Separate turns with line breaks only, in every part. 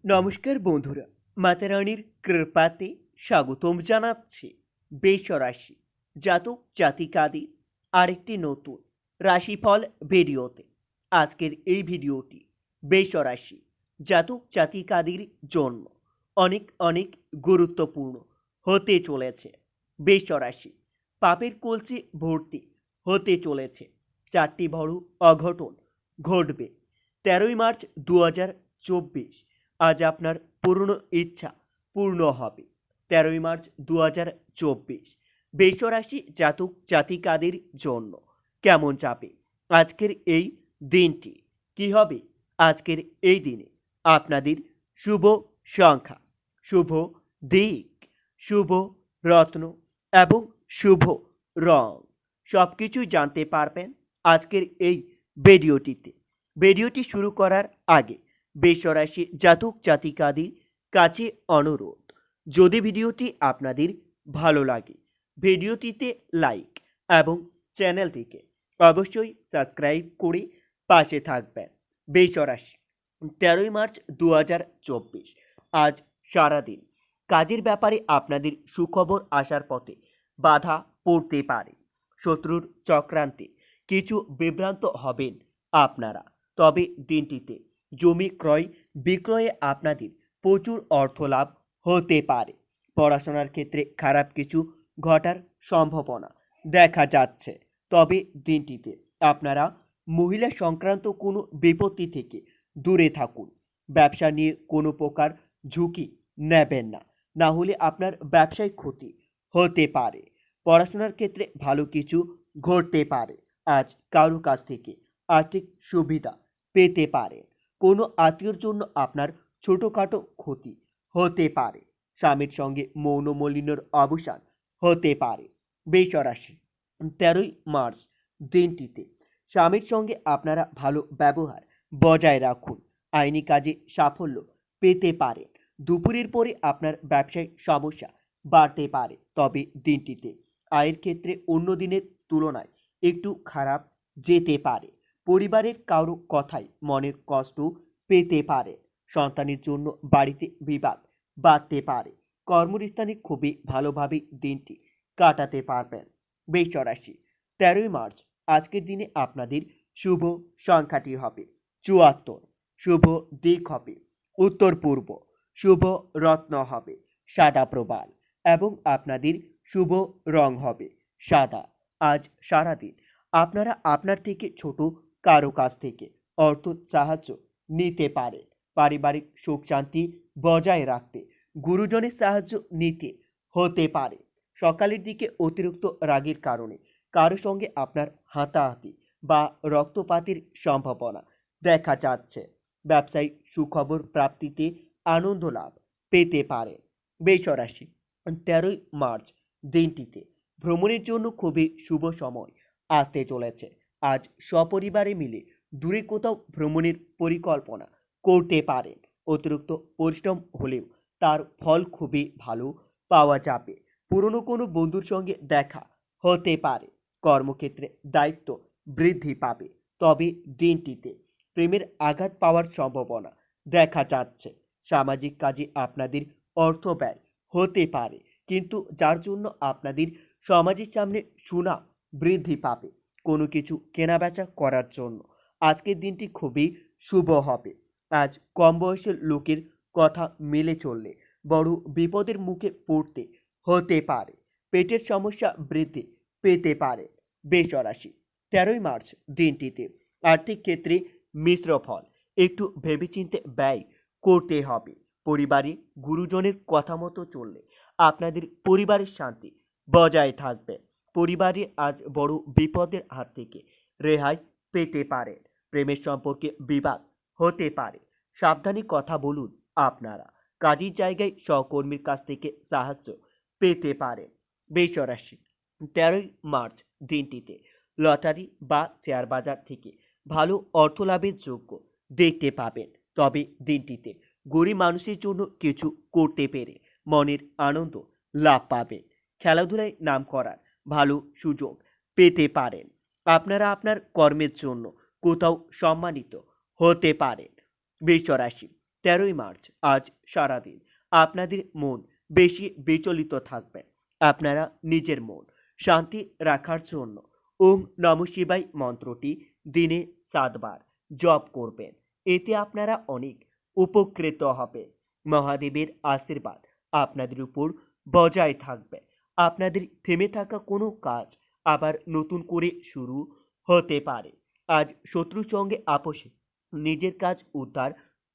নমস্কার বন্ধুরা, মাতারানির কৃপাতে স্বাগতম জানাচ্ছি বেশরাশি জাতক জাতিকাদের আরেকটি নতুন রাশিফল ভিডিওতে। আজকের এই ভিডিওটি বেশরাশি জাতক জাতিকাদের জন্য অনেক অনেক গুরুত্বপূর্ণ হতে চলেছে। বেশরাশি পাপের কলসি ভর্তি হতে চলেছে। চারটি বড় অঘটন ঘটবে 13ই মার্চ 2024। আজ আপনার পূর্ণ ইচ্ছা পূর্ণ হবে। 13ই মার্চ 2024 বৃষরাশি জাতক জাতিকাদের জন্য কেমন যাবে আজকের এই দিনটি? কি হবে আজকের এই দিনে আপনাদের শুভ সংখ্যা, শুভ দিক, শুভ রত্ন এবং শুভ রং সব কিছুই জানতে পারবেন আজকের এই ভিডিওটিতে। ভিডিওটি শুরু করার আগে বেশরাশি জাতক জাতিকাদের কাছে অনুরোধ, যদি ভিডিওটি আপনাদের ভালো লাগে ভিডিওটিতে লাইক এবং চ্যানেলটিকে অবশ্যই সাবস্ক্রাইব করে পাশে থাকবেন। বেশরাশি 13ই মার্চ 2024 আজ সারাদিন কাজের ব্যাপারে আপনাদের সুখবর আসার পথে বাধা পড়তে পারে। শত্রুর চক্রান্তে কিছু বিভ্রান্ত হবেন আপনারা। তবে দিনটিতে জমি ক্রয় বিক্রয়ে আপনাদের প্রচুর অর্থ লাভ হতে পারে। পড়াশোনার ক্ষেত্রে খারাপ কিছু ঘটার সম্ভাবনা দেখা যাচ্ছে। তবে দিনটিতে আপনারা মহিলা সংক্রান্ত কোনো বিপত্তি থেকে দূরে থাকুন। ব্যবসা নিয়ে কোনো প্রকার ঝুঁকি নেবেন না, না হলে আপনার ব্যবসায় ক্ষতি হতে পারে। পড়াশোনার ক্ষেত্রে ভালো কিছু ঘটতে পারে। আজ কারো কাছ থেকে আর্থিক সুবিধা পেতে পারে। কোনো আত্মীয়র জন্য আপনার ছোটোখাটো ক্ষতি হতে পারে। স্বামীর সঙ্গে মৌনমলিনের অবসান হতে পারে। বেশরাশি 13ই মার্চ দিনটিতে স্বামীর সঙ্গে আপনারা ভালো ব্যবহার বজায় রাখুন। আইনি কাজে সাফল্য পেতে পারেন। দুপুরের পরে আপনার ব্যবসায়িক সমস্যা বাড়তে পারে। তবে দিনটিতে আয়ের ক্ষেত্রে অন্য দিনের তুলনায় একটু খারাপ যেতে পারে। পরিবারের কারো কথায় মনের কষ্ট পেতে পারে। সন্তানের জন্য বাড়িতে বিবাদ বাড়তে পারে। কর্মস্থানে খুবই ভালোভাবে দিনটি কাটাতে পারবেন। বেশরাশি 13ই মার্চ আজকের দিনে আপনাদের শুভ সংখ্যাটি হবে 74। শুভ দিক হবে উত্তর পূর্ব। শুভ রত্ন হবে সাদা প্রবাল এবং আপনাদের শুভ রং হবে সাদা। আজ সারাদিন আপনারা আপনার থেকে ছোট কারো কাছ থেকে অর্থ সাহায্য নিতে পারে। পারিবারিক সুখ শান্তি বজায় রাখতে গুরুজনের সাহায্য নিতে হতে পারে। সকালের দিকে অতিরিক্ত রাগের কারণে কারো সঙ্গে আপনার হাতাহাতি বা রক্তপাতের সম্ভাবনা দেখা যাচ্ছে। ব্যবসায়িক সুখবর প্রাপ্তিতে আনন্দ লাভ পেতে পারে। বেশরাশি 13ই মার্চ দিনটিতে ভ্রমণের জন্য খুবই শুভ সময় আসতে চলেছে। আজ সপরিবারে মিলে দূরে কোথাও ভ্রমণের পরিকল্পনা করতে পারেন। অতিরিক্ত পরিশ্রম হলেও তার ফল খুবই ভালো পাওয়া যাবে। পুরনো কোনো বন্ধুর সঙ্গে দেখা হতে পারে। কর্মক্ষেত্রে দায়িত্ব বৃদ্ধি পাবে। তবে দিনটিতে প্রেমের আঘাত পাওয়ার সম্ভাবনা দেখা যাচ্ছে। সামাজিক কাজে আপনাদের অর্থ ব্যয় হতে পারে, কিন্তু যার জন্য আপনাদের সমাজের সামনে সুনাম বৃদ্ধি পাবে। কোনো কিছু কেনাবেচা করার জন্য আজকের দিনটি খুবই শুভ হবে। আজ কম বয়সের লোকের কথা মেলে চললে বড় বিপদের মুখে পড়তে হতে পারে। পেটের সমস্যা বৃদ্ধি পেতে পারে। বেশরাশি 13ই মার্চ দিনটিতে আর্থিক ক্ষেত্রে মিশ্র ফল। একটু ভেবেচিন্তে ব্যয় করতে হবে। পরিবারে গুরুজনের কথা মতো চললে আপনাদের পরিবারের শান্তি বজায় থাকবে। পরিবারে আজ বড় বিপদের হাত থেকে রেহাই পেতে পারেন। প্রেমের সম্পর্কে বিবাদ হতে পারে, সাবধানে কথা বলুন। আপনারা কাজের জায়গায় সহকর্মীর কাছ থেকে সাহায্য পেতে পারেন। বেশরাশি 13ই মার্চ দিনটিতে লটারি বা শেয়ার বাজার থেকে ভালো অর্থ লাভের যোগ্য দেখতে পাবেন। তবে দিনটিতে গরিব মানুষের জন্য কিছু করতে পেরে মনের আনন্দ লাভ পাবেন। খেলাধুলায় নাম করার ভালো সুযোগ পেতে পারেন। আপনারা আপনার কর্মের জন্য কোথাও সম্মানিত হতে পারেন। বৃষরাশি 13 মার্চ আজ সারাদিন আপনাদের মন বেশি বিচলিত থাকবে। আপনারা নিজের মন শান্তি রাখার জন্য ওং নমঃ শিবায় মন্ত্রটি দিনে 7 বার জপ করবেন। এতে আপনারা অনেক উপকৃত হবে। মহাদেবের আশীর্বাদ আপনাদের উপর বজায় থাকবে। আপনাদের থেমে থাকা কোনো কাজ আবার নতুন করে শুরু হতে পারে। আজ শত্রুর সঙ্গে আপোষে নিজের কাজ উদ্ধার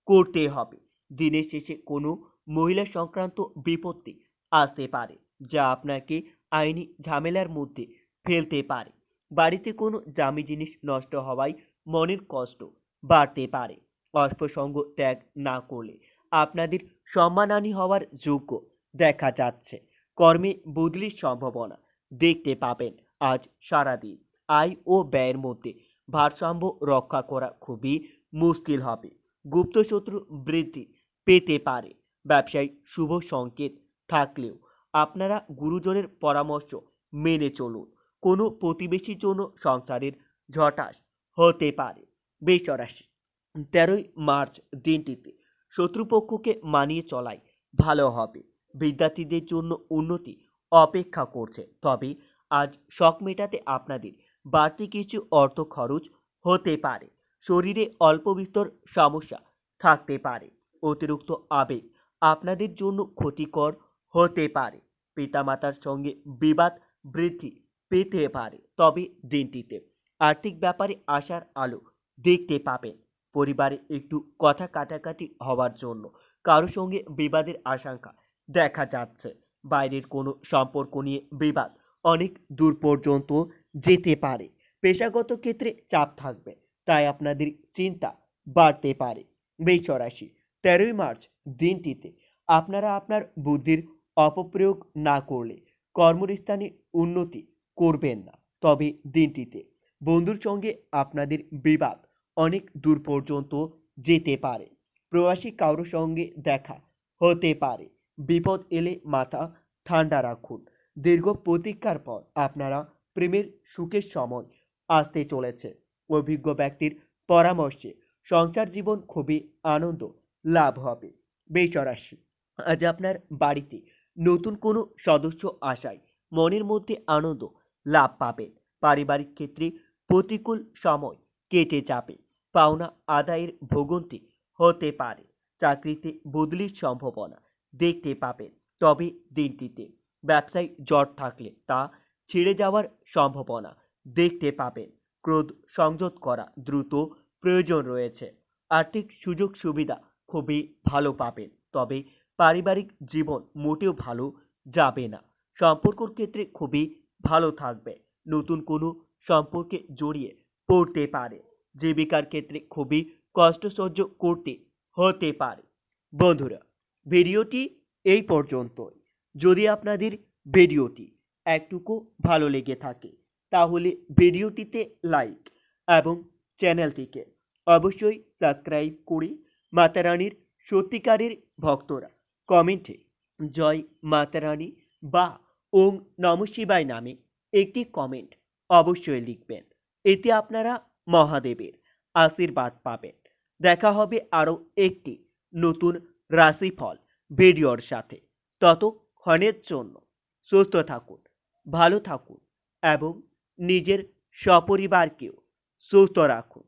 করতে হবে। দিনের শেষে কোনো মহিলা সংক্রান্ত বিপত্তি আসতে পারে, যা আপনাকে আইনি ঝামেলার মধ্যে ফেলতে পারে। বাড়িতে কোনো দামি জিনিস নষ্ট হওয়ায় মনের কষ্ট বাড়তে পারে। অল্পসঙ্গ ত্যাগ না করলে আপনাদের সম্মানহানি হওয়ার যোগ্য দেখা যাচ্ছে। কর্মে বদলির সম্ভাবনা দেখতে পাবেন। আজ সারাদিন আয় ও ব্যয়ের মধ্যে ভারসাম্য রক্ষা করা খুবই মুশকিল হবে। গুপ্ত শত্রু বৃদ্ধি পেতে পারে। ব্যবসায় শুভ সংকেত থাকলেও আপনারা গুরুজনের পরামর্শ মেনে চলুন। কোনো প্রতিবেশীর জন্য সংসারের ঝটাস হতে পারে। বৃষরাশি 13 মার্চ দিনটিতে শত্রুপক্ষকে মানিয়ে চলাই ভালো হবে। বিদ্যার্থীদের জন্য উন্নতি অপেক্ষা করছে, তবে আজ শখ মেটাতে আপনাদের বাড়তি কিছু অর্থ খরচ হতে পারে। শরীরে অল্প বিস্তর সমস্যা থাকতে পারে। অতিরিক্ত আবেগ আপনাদের জন্য ক্ষতিকর হতে পারে। পিতামাতার সঙ্গে বিবাদ বৃদ্ধি পেতে পারে, তবে দিনটিতে আর্থিক ব্যাপারে আশার আলো দেখতে পাবেন। পরিবারে একটু কথা কাটাকাটি হওয়ার জন্য কারো সঙ্গে বিবাদের আশঙ্কা দেখা যাচ্ছে। বাইরের কোনো সম্পর্ক নিয়ে বিবাদ অনেক দূর পর্যন্ত যেতে পারে। পেশাগত ক্ষেত্রে চাপ থাকবে, তাই আপনাদের চিন্তা বাড়তে পারে। বৃষরাশি 13 মার্চ দিনটিতে আপনারা আপনার বুদ্ধির অপপ্রয়োগ না করলে কর্মস্থানে উন্নতি করবেন না। তবে দিনটিতে বন্ধুর সঙ্গে আপনাদের বিবাদ অনেক দূর পর্যন্ত যেতে পারে। প্রবাসী কারোর সঙ্গে দেখা হতে পারে। বিপদ এলে মাথা ঠান্ডা রাখুন। দীর্ঘ প্রতীক্ষার পর আপনারা প্রেমের সুখের সময় আসতে চলেছে। অভিজ্ঞ ব্যক্তির পরামর্শে সংসার জীবন খুবই আনন্দ লাভ হবে। বৃষরাশি আজ আপনার বাড়িতে নতুন কোনো সদস্য আসায় মনের মধ্যে আনন্দ লাভ পাবেন। পারিবারিক ক্ষেত্রে প্রতিকূল সময় কেটে যাবে। পাওনা আদায়ের ভোগান্তি হতে পারে। চাকরিতে বদলির সম্ভাবনা দেখতে পাবেন, তবে দিনটিতে ব্যবসায় জট থাকলে তা ছেড়ে যাওয়ার সম্ভাবনা দেখতে পাবেন। ক্রোধ সংযত করা দ্রুত প্রয়োজন রয়েছে। আর্থিক সুযোগ সুবিধা খুবই ভালো পাবেন, তবে পারিবারিক জীবন মোটেও ভালো যাবে না। সম্পর্কর ক্ষেত্রে খুবই ভালো থাকবে। নতুন কোনো সম্পর্কে জড়িয়ে পড়তে পারে। জীবিকার ক্ষেত্রে খুবই কষ্ট সহ্য করতে হতে পারে। বন্ধুরা, ভিডিওটি এই পর্যন্তই। যদি আপনাদের ভিডিওটি একটুকু ভালো লেগে থাকে তাহলে ভিডিওটিতে লাইক এবং চ্যানেলটিকে অবশ্যই সাবস্ক্রাইব করে মাতারানীর সত্যিকারের ভক্তরা কমেন্টে জয় মাতারানী বা ওং নমঃ শিবায় নামে একটি কমেন্ট অবশ্যই লিখবেন। এতে আপনারা মহাদেবের আশীর্বাদ পাবেন। দেখা হবে আরও একটি নতুন রাশিফল ভিডিওর সাথে। ততক্ষণের জন্য সুস্থ থাকুন, ভালো থাকুন এবং নিজের সপরিবারকেও সুস্থ রাখুন।